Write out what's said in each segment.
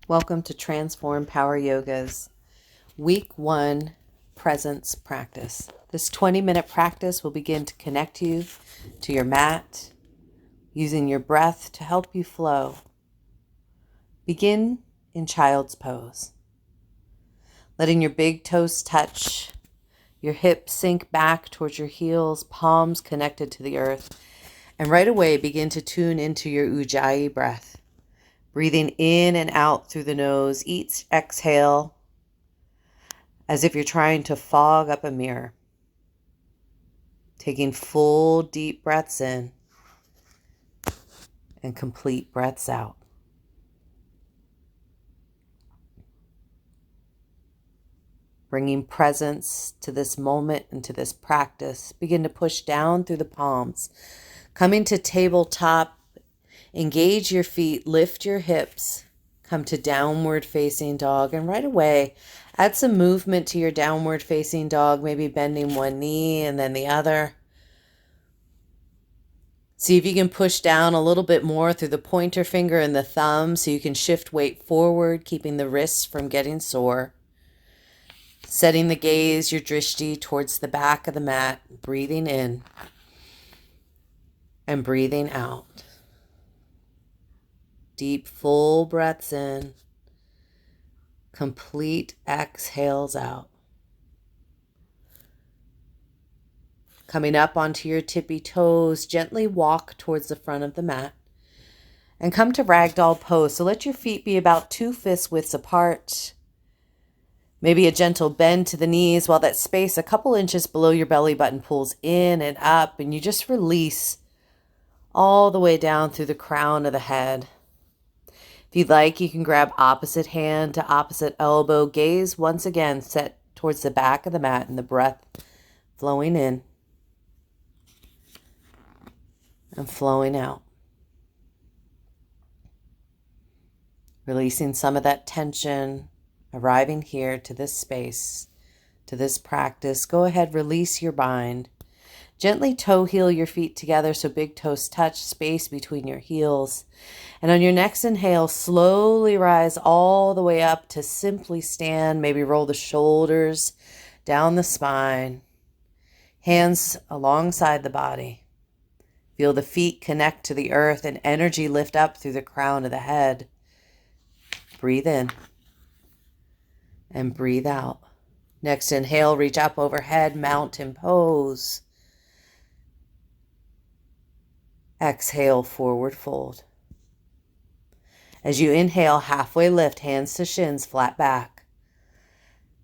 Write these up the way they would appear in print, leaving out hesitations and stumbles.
Welcome to Transform Power Yoga's Week 1 Presence Practice. This 20-minute practice will begin to connect you to your mat, using your breath to help you flow. Begin in child's pose, letting your big toes touch, your hips sink back towards your heels, palms connected to the earth, and right away begin to tune into your Ujjayi breath. Breathing in and out through the nose, each exhale as if you're trying to fog up a mirror. Taking full deep breaths in and complete breaths out. Bringing presence to this moment and to this practice. Begin to push down through the palms. Coming to tabletop, engage your feet, lift your hips, come to downward facing dog, and right away add some movement to your downward facing dog, maybe bending one knee and then the other. See if you can push down a little bit more through the pointer finger and the thumb so you can shift weight forward, keeping the wrists from getting sore. Setting the gaze, your drishti, towards the back of the mat, breathing in and breathing out. Deep, full breaths in, complete exhales out. Coming up onto your tippy toes, gently walk towards the front of the mat and come to ragdoll pose. So let your feet be about 2 fist widths apart. Maybe a gentle bend to the knees while that space a couple inches below your belly button pulls in and up, and you just release all the way down through the crown of the head. If you'd like, you can grab opposite hand to opposite elbow. Gaze once again set towards the back of the mat and the breath flowing in and flowing out. Releasing some of that tension, arriving here to this space, to this practice. Go ahead, release your bind. Gently toe heel your feet together so big toes touch, space between your heels. And on your next inhale, slowly rise all the way up to simply stand. Maybe roll the shoulders down the spine. Hands alongside the body. Feel the feet connect to the earth and energy lift up through the crown of the head. Breathe in and breathe out. Next inhale, reach up overhead, mountain pose. Exhale, forward fold. As you inhale, halfway lift, hands to shins, flat back.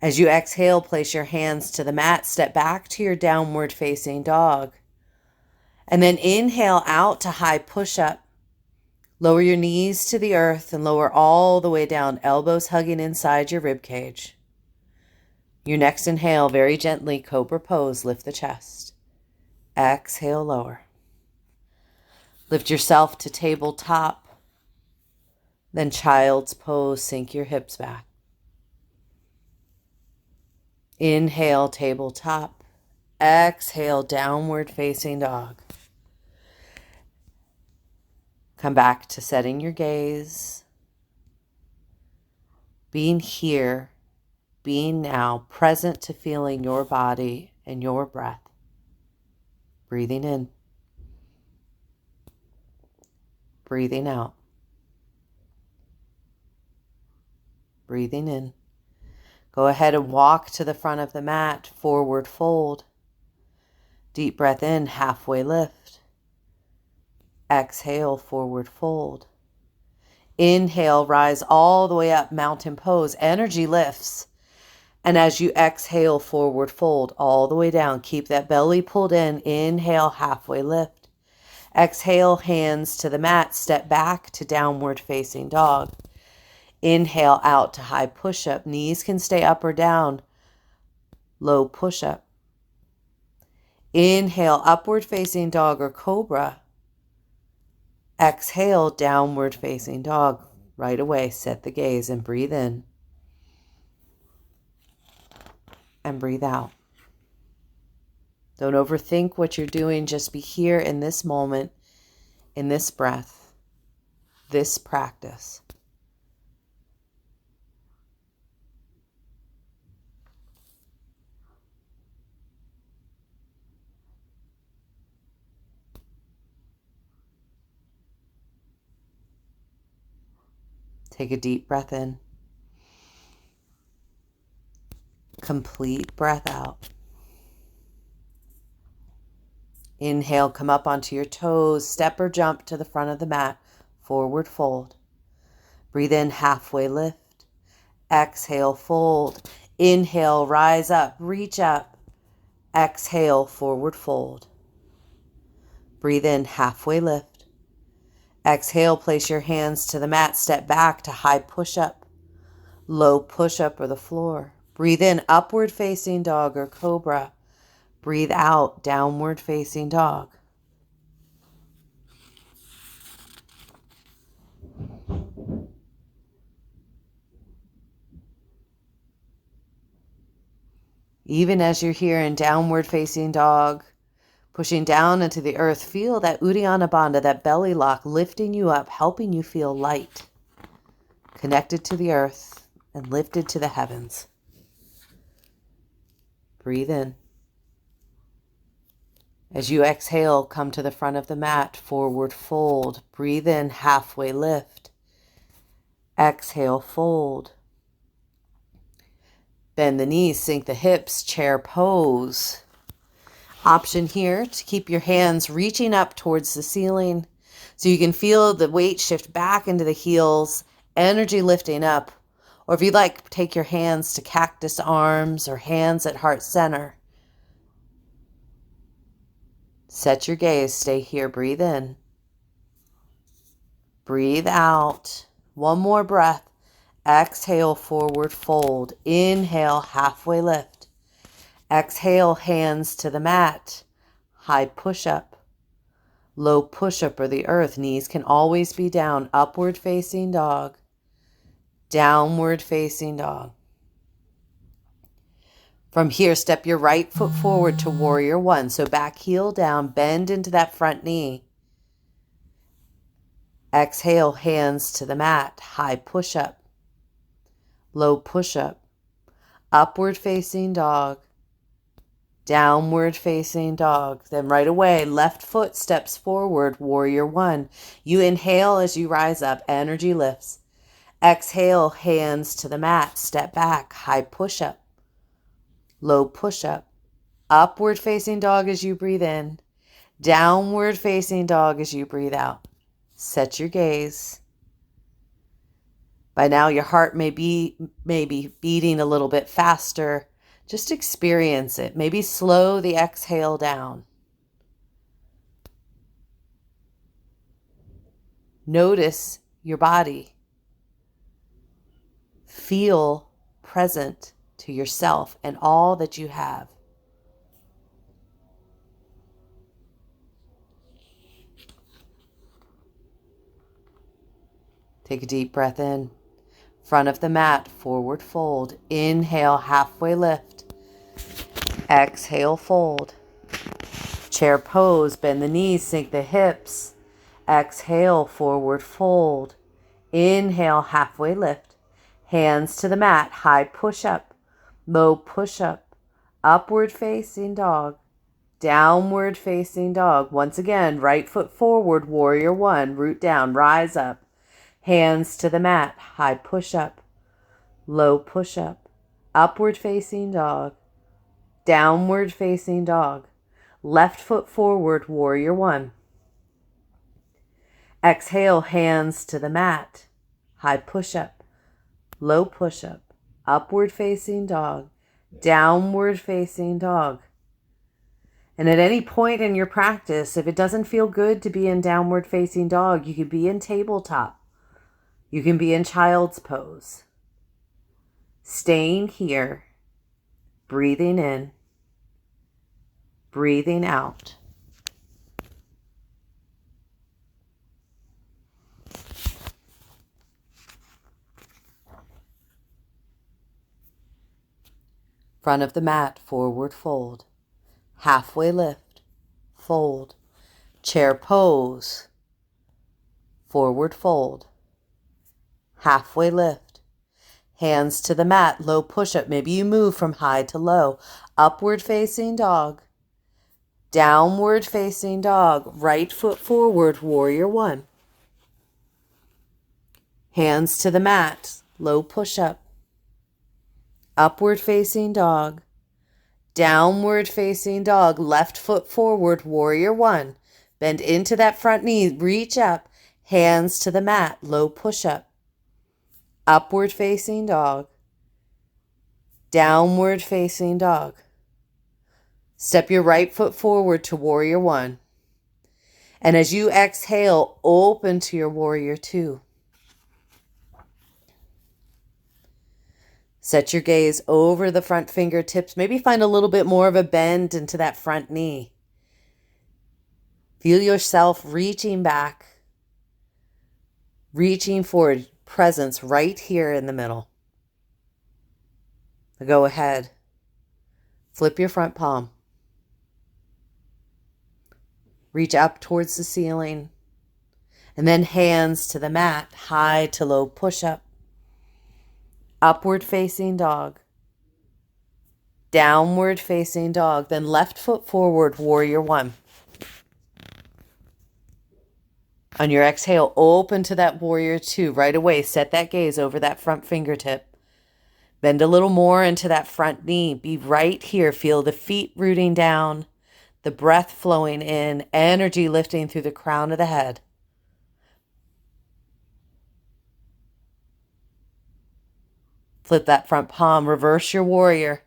As you exhale, place your hands to the mat, step back to your downward facing dog. And then inhale out to high push-up. Lower your knees to the earth and lower all the way down, elbows hugging inside your rib cage. Your next inhale, very gently, cobra pose, lift the chest. Exhale, lower. Lift yourself to tabletop, then child's pose, sink your hips back. Inhale, tabletop. Exhale, downward facing dog. Come back to setting your gaze. Being here, being now, present to feeling your body and your breath. Breathing in. Breathing out. Breathing in. Go ahead and walk to the front of the mat, forward fold. Deep breath in, halfway lift. Exhale, forward fold. Inhale, rise all the way up, mountain pose. Energy lifts. And as you exhale, forward fold all the way down. Keep that belly pulled in. Inhale, halfway lift. Exhale, hands to the mat. Step back to downward facing dog. Inhale out to high push-up. Knees can stay up or down. Low push-up. Inhale, upward facing dog or cobra. Exhale, downward facing dog. Right away, set the gaze and breathe in. And breathe out. Don't overthink what you're doing. Just be here in this moment, in this breath, this practice. Take a deep breath in. Complete breath out. Inhale, come up onto your toes, step or jump to the front of the mat, forward fold. Breathe in, halfway lift. Exhale, fold. Inhale, rise up, reach up. Exhale, forward fold. Breathe in, halfway lift. Exhale, place your hands to the mat, step back to high push-up, low push-up or the floor. Breathe in, upward facing dog or cobra. Breathe out, downward facing dog. Even as you're here in downward facing dog, pushing down into the earth, feel that Uddiyana Bandha, that belly lock, lifting you up, helping you feel light, connected to the earth and lifted to the heavens. Breathe in. As you exhale, come to the front of the mat, forward fold. Breathe in, halfway lift. Exhale, fold. Bend the knees, sink the hips, chair pose. Option here to keep your hands reaching up towards the ceiling so you can feel the weight shift back into the heels, energy lifting up. Or if you'd like, take your hands to cactus arms or hands at heart center. Set your gaze, stay here, breathe in. Breathe out. One more breath. Exhale, forward fold. Inhale, halfway lift. Exhale, hands to the mat. High push-up. Low push-up or the earth. Knees can always be down. Upward facing dog. Downward facing dog. From here, step your right foot forward to warrior one. So back heel down, bend into that front knee. Exhale, hands to the mat. High push-up. Low push-up. Upward facing dog. Downward facing dog. Then right away, left foot steps forward, warrior one. You inhale as you rise up, energy lifts. Exhale, hands to the mat, step back, high push-up. Low push-up. Upward facing dog as you breathe in. Downward facing dog as you breathe out. Set your gaze. By now your heart may be beating a little bit faster. Just experience it. Maybe slow the exhale down. Notice your body. Feel present to yourself and all that you have. Take a deep breath in. Front of the mat, forward fold. Inhale, halfway lift. Exhale, fold. Chair pose, bend the knees, sink the hips. Exhale, forward fold. Inhale, halfway lift. Hands to the mat, high push-up. Low push-up. Upward facing dog. Downward facing dog. Once again, right foot forward, warrior one. Root down, rise up. Hands to the mat, high push-up. Low push-up. Upward facing dog. Downward facing dog. Left foot forward, warrior one. Exhale, hands to the mat. High push-up. Low push-up. Upward facing dog. Downward facing dog. And at any point in your practice, if it doesn't feel good to be in downward facing dog, you could be in tabletop. You can be in child's pose. Staying here, breathing in, breathing out. Front of the mat, forward fold. Halfway lift, fold. Chair pose, forward fold. Halfway lift. Hands to the mat, low push-up. Maybe you move from high to low. Upward facing dog. Downward facing dog. Right foot forward, warrior one. Hands to the mat, low push-up. Upward facing dog. Downward facing dog, left foot forward, warrior one. Bend into that front knee, reach up, hands to the mat, low push-up. Upward facing dog. Downward facing dog. Step your right foot forward to warrior one. And as you exhale, open to your warrior two. Set your gaze over the front fingertips. Maybe find a little bit more of a bend into that front knee. Feel yourself reaching back, reaching forward, presence right here in the middle. Go ahead. Flip your front palm. Reach up towards the ceiling. And then hands to the mat, high to low push-up. Upward facing dog. Downward facing dog. Then left foot forward, warrior one. On your exhale, open to that warrior two. Right away, set that gaze over that front fingertip. Bend a little more into that front knee. Be right here. Feel the feet rooting down, the breath flowing in, energy lifting through the crown of the head. Flip that front palm, reverse your warrior.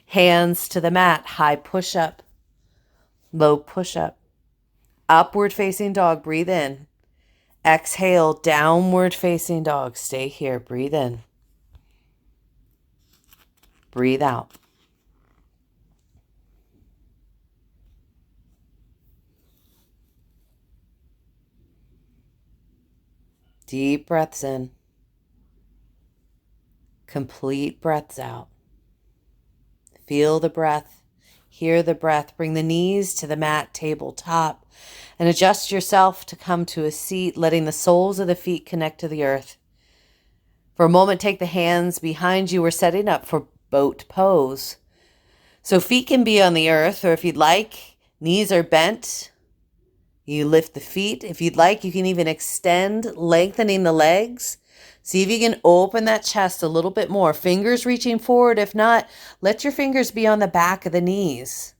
Hands to the mat, high push-up, low push-up. Upward facing dog, breathe in. Exhale, downward facing dog. Stay here, breathe in. Breathe out. Deep breaths in. Complete breaths out. Feel the breath. Hear the breath. Bring the knees to the mat, tabletop, and adjust yourself to come to a seat, letting the soles of the feet connect to the earth. For a moment, take the hands behind you. We're setting up for boat pose. So feet can be on the earth, or if you'd like, knees are bent. You lift the feet. If you'd like, you can even extend, lengthening the legs. See if you can open that chest a little bit more. Fingers reaching forward. If not, let your fingers be on the back of the knees.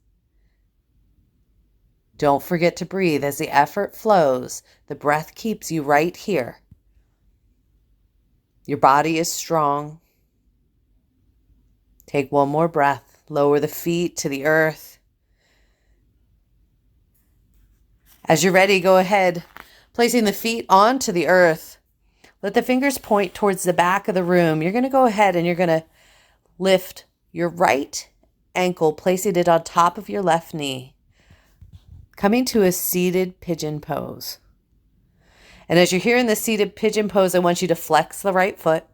Don't forget to breathe. As the effort flows, the breath keeps you right here. Your body is strong. Take one more breath. Lower the feet to the earth. As you're ready, go ahead, placing the feet onto the earth. Let the fingers point towards the back of the room. You're going to go ahead and you're going to lift your right ankle, placing it on top of your left knee, coming to a seated pigeon pose. And as you're here in the seated pigeon pose, I want you to flex the right foot.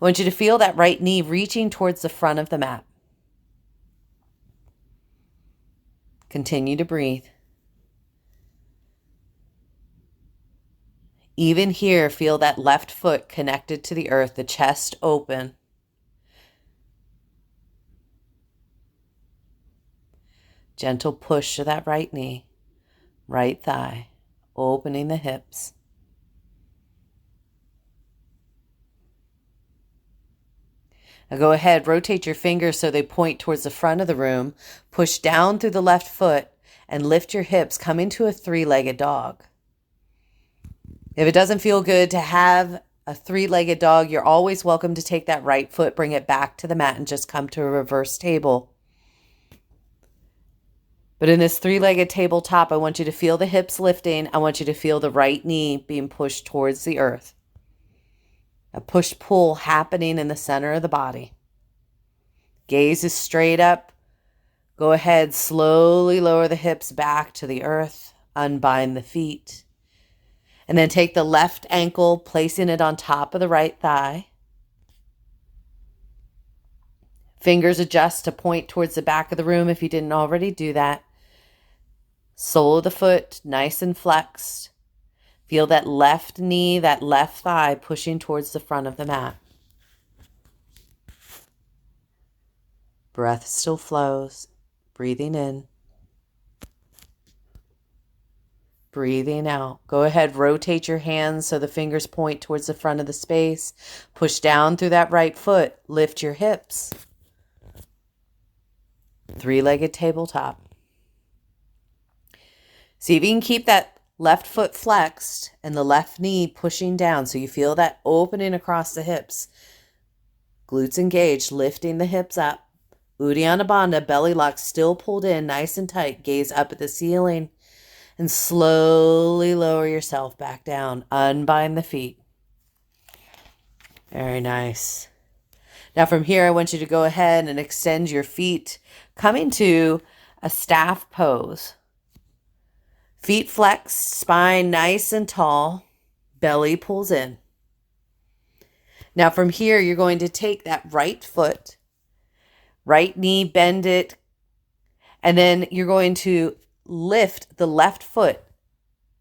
I want you to feel that right knee reaching towards the front of the mat. Continue to breathe. Even here, feel that left foot connected to the earth, the chest open. Gentle push to that right knee, right thigh, opening the hips. Now go ahead, rotate your fingers so they point towards the front of the room. Push down through the left foot and lift your hips, coming to a three-legged dog. If it doesn't feel good to have a three-legged dog, you're always welcome to take that right foot, bring it back to the mat, and just come to a reverse table. But in this three-legged tabletop, I want you to feel the hips lifting. I want you to feel the right knee being pushed towards the earth. A push-pull happening in the center of the body. Gaze is straight up. Go ahead, slowly lower the hips back to the earth. Unbind the feet. And then take the left ankle, placing it on top of the right thigh. Fingers adjust to point towards the back of the room if you didn't already do that. Sole of the foot, nice and flexed. Feel that left knee, that left thigh pushing towards the front of the mat. Breath still flows. Breathing in. Breathing out. Go ahead, rotate your hands so the fingers point towards the front of the space. Push down through that right foot. Lift your hips. Three-legged tabletop. See if you can keep that left foot flexed and the left knee pushing down so you feel that opening across the hips. Glutes engaged, lifting the hips up. Uddiyana Bandha, belly lock still pulled in, nice and tight. Gaze up at the ceiling and slowly lower yourself back down. Unbind the feet. Very nice. Now from here, I want you to go ahead and extend your feet, coming to a staff pose. Feet flexed, spine nice and tall, belly pulls in. Now from here, you're going to take that right foot, right knee, bend it, and then you're going to lift the left foot,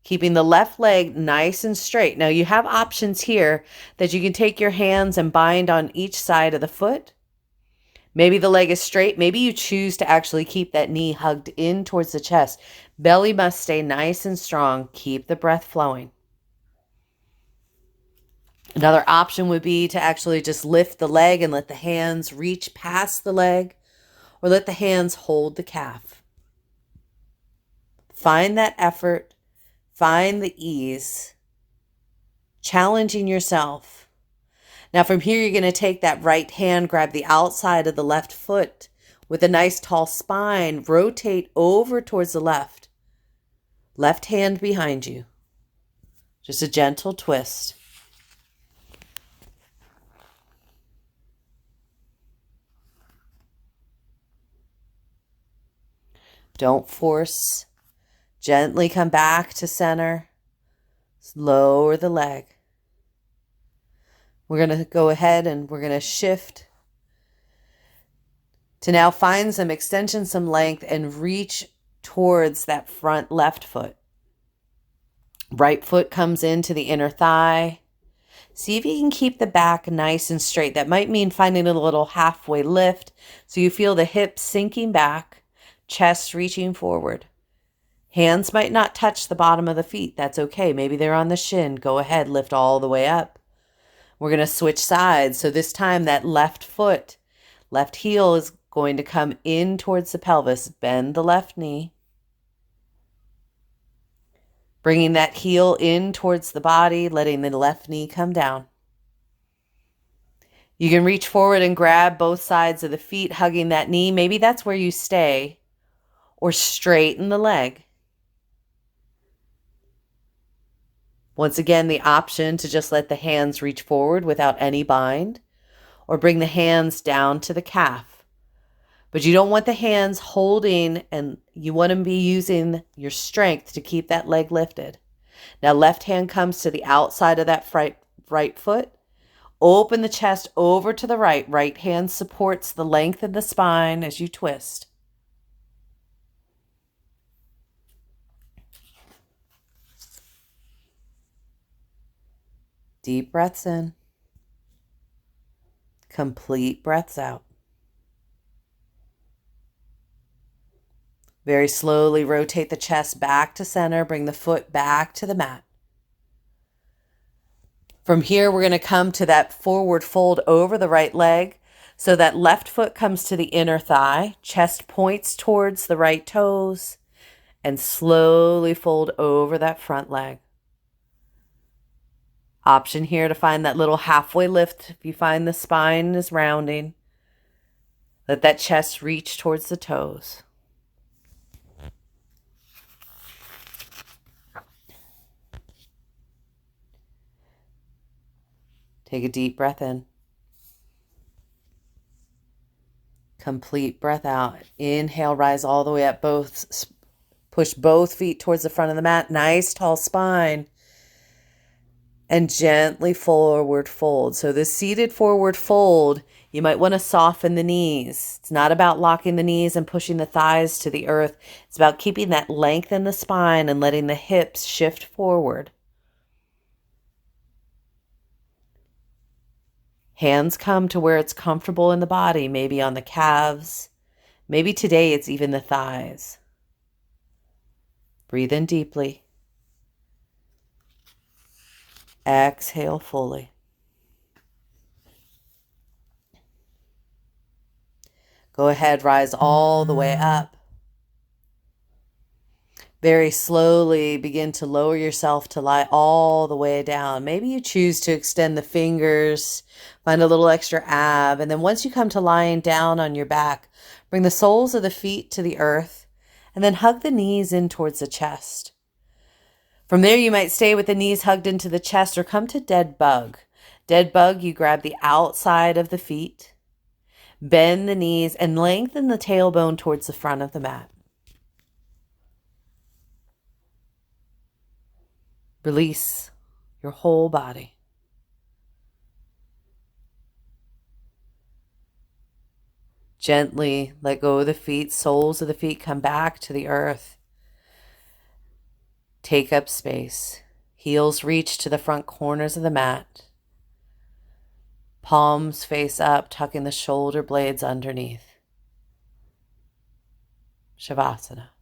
keeping the left leg nice and straight. Now you have options here that you can take your hands and bind on each side of the foot. Maybe the leg is straight. Maybe you choose to actually keep that knee hugged in towards the chest. Belly must stay nice and strong. Keep the breath flowing. Another option would be to actually just lift the leg and let the hands reach past the leg, or let the hands hold the calf. Find that effort. Find the ease. Challenging yourself. Now from here, you're going to take that right hand, grab the outside of the left foot with a nice tall spine, rotate over towards the left. Left hand behind you. Just a gentle twist. Don't force. Gently come back to center. Lower the leg. We're going to go ahead and we're going to shift to now find some extension, some length, and reach towards that front left foot. Right foot comes into the inner thigh. See if you can keep the back nice and straight. That might mean finding a little halfway lift so you feel the hips sinking back, chest reaching forward. Hands might not touch the bottom of the feet. That's okay. Maybe they're on the shin. Go ahead, lift all the way up. We're going to switch sides. So this time that left foot, left heel is going to come in towards the pelvis. Bend the left knee. Bringing that heel in towards the body, letting the left knee come down. You can reach forward and grab both sides of the feet, hugging that knee. Maybe that's where you stay. Or straighten the leg. Once again, the option to just let the hands reach forward without any bind, or bring the hands down to the calf. But you don't want the hands holding, and you want to be using your strength to keep that leg lifted. Now left hand comes to the outside of that right foot. Open the chest over to the right. Right hand supports the length of the spine as you twist. Deep breaths in. Complete breaths out. Very slowly rotate the chest back to center. Bring the foot back to the mat. From here, we're going to come to that forward fold over the right leg. So that left foot comes to the inner thigh. Chest points towards the right toes. And slowly fold over that front leg. Option here to find that little halfway lift if you find the spine is rounding. Let that chest reach towards the toes. Take a deep breath in. Complete breath out. Inhale, rise all the way up. Push both feet towards the front of the mat. Nice tall spine. And gently forward fold. So this seated forward fold, you might want to soften the knees. It's not about locking the knees and pushing the thighs to the earth. It's about keeping that length in the spine and letting the hips shift forward. Hands come to where it's comfortable in the body, maybe on the calves. Maybe today it's even the thighs. Breathe in deeply. Exhale fully. Go ahead, rise all the way up. Very slowly begin to lower yourself to lie all the way down. Maybe you choose to extend the fingers, find a little extra ab, and then once you come to lying down on your back, bring the soles of the feet to the earth, and then hug the knees in towards the chest. From there, you might stay with the knees hugged into the chest or come to dead bug. Dead bug, you grab the outside of the feet, bend the knees, and lengthen the tailbone towards the front of the mat. Release your whole body. Gently let go of the feet, soles of the feet come back to the earth. Take up space. Heels reach to the front corners of the mat. Palms face up, tucking the shoulder blades underneath. Shavasana.